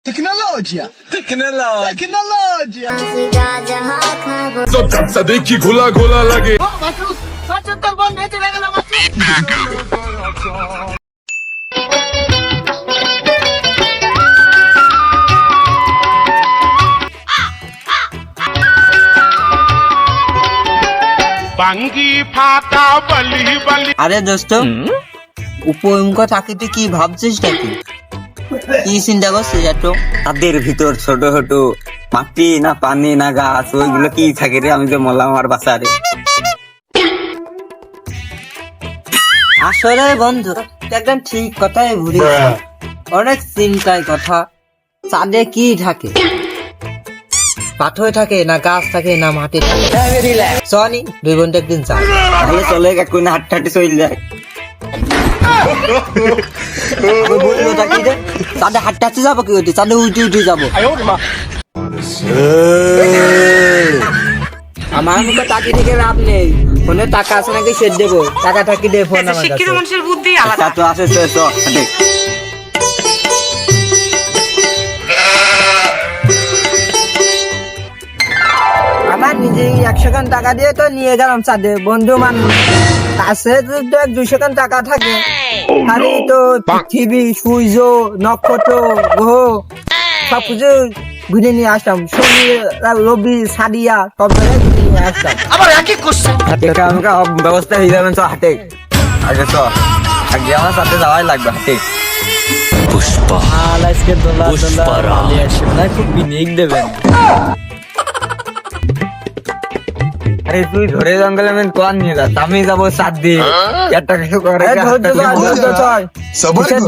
Tecnologia. सब झटसा देखी घोला घोला लगे বাঙ্গি ফাটা বলি বলি। আরে দোস্ত উপমুখ থাকিতে কি ভাবছিস নাকি? কি চিন্তা করছিস এত? তাদের ভিতর ছোট ছোট মাটি না পানি না গাছ ওইগুলো কি থাকে রে? আমি যে মরলাম আমার বাসারে। আসলে বন্ধু একদম ঠিক কথাই ভুলি, অনেক চিন্তায় কথা। চাঁদে কি থাকে? পাথর থাকে না গাছ থাকে না মাটি থাকে? চনি দুই বন্ধু একদিন চা তাহলে চলে এখন হাঁটতে হাঁটতে চলে যায়। বললো থাকি রে চাঁদে হাঁটতে হাঁটতে যাবো কি হচ্ছে? চাঁদে উঠে উঠে যাবো। আমার মুখে তাকি থেকে লাভ নেই। ফোনে টাকা আছে নাকি সেট দেবো? টাকা থাকি দে ফোন আমার কাছে। মানুষের বুদ্ধি আলাদা। তা তো আছে তো হাঁটে। আমার নিজে 100 খান টাকা দিয়ে তো নিয়ে গেলাম চাঁদে, বন্ধু মানুষ কাছে তো 200 খান টাকা থাকে। আরে তো পৃথিবী সূর্য নক্ষত্র গ্রহ সবকিছু ঘুরে নিয়ে আসতাম। শনি রবি সাদিয়া সব জায়গায় ঘুরে নিয়ে আসতাম। আবার একই কোশ্চেন। হাঁটে আমাকে ব্যবস্থা হয়ে যাবেন তো হাঁটে। আগে তো আগে আমার সাথে যাওয়াই লাগবে হাঁটে। আজকে দোলা দোলা আসবে না, খুব বিনিয়োগ দেবেন। আরে তুই ধরে জঙ্গলে আমি কোন নিয়ে যাস? আমি যাবো 7 দিন একটা কিছু করে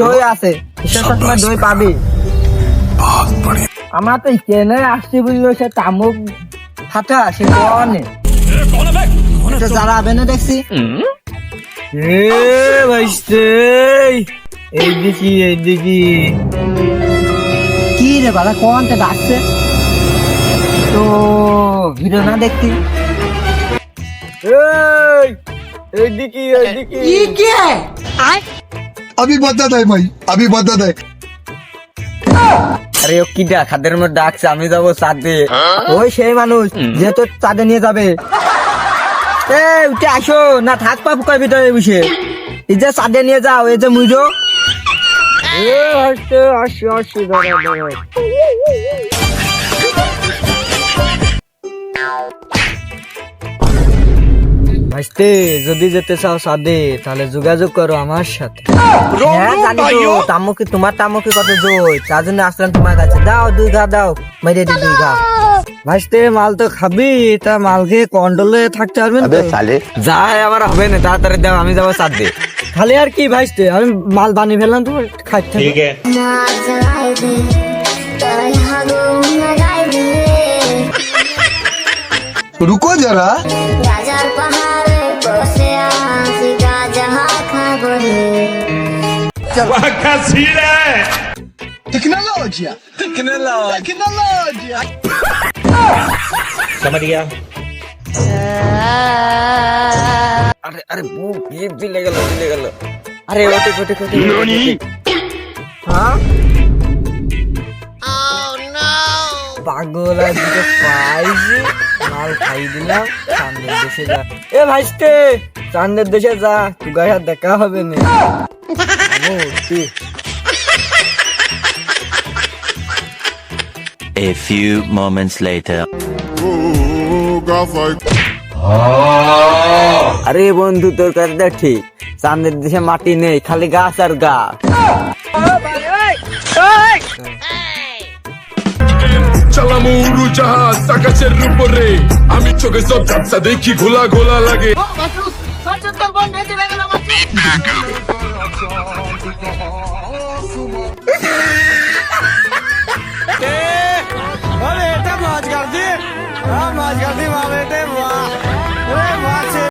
দই আছে, সময় দই পাবি। আমার তো কেনে আসছি বুঝলো, সে তামুক ফাটা সে কনে যারা হবে না দেখছি। এইদিকে কি রে বাবা কোনটা ডাকছে তো ভিডিও না দেখতি? अभी बदत है भाई, अभी बदत है। আরে ও কিটা খাদের মধ্যে ডাকছে? আমি যাবো 7 দিন। ওই সেই মানুষ যে তোর চাঁদে নিয়ে যাবে। উঠে আসো না থাক পাবো কয় ভিতরে বসে। এই যে চাঁদে নিয়ে যাও, এই যে মুজো ভাইস্তে যদি যেতে চাও সাদে তাহলে যোগাযোগ করো আমার সাথে। হ্যাঁ জানি তো তামুকি, তোমার তামুকি কত জোর, তার জন্য আসলাম তোমার কাছে। দাও 2 ঘা দাও, মেরে দি 2 ঘা। ভাইস্তে মাল তো খাবি, তা মাল খেয়ে কন্ট্রোলে থাকতে পারবেন তো? যাই আমার হবে না, তাড়াতাড়ি দাও, আমি যাবো 7 দিন। খালি আর কি ভাইস্তে, আমি মাল বানিয়ে ফেললাম তো খাইতে। ঠিক আছে रुको जरा। Tecnologia. समझ गया। আরে আরে বুক দিলে গেল। আরে ওটে হ্যাঁ পাগল আজকে পাইছি, মাল খাই দিলাম। চাঁদের দেশে যা এ ভাইস্তে, চাঁদের দেশে যা, তুই গায়ে দেখা হবে না। A few moments later. আরে বন্ধু তোর কথা ঠিক, চাঁদের দেশে মাটি নেই, খালি গাছ আর গাছ। চালাম উড়োজাহাজ আকাশের উপরে, আমি চোখে সব ঝটসা দেখি ঘোলা ঘোলা লাগে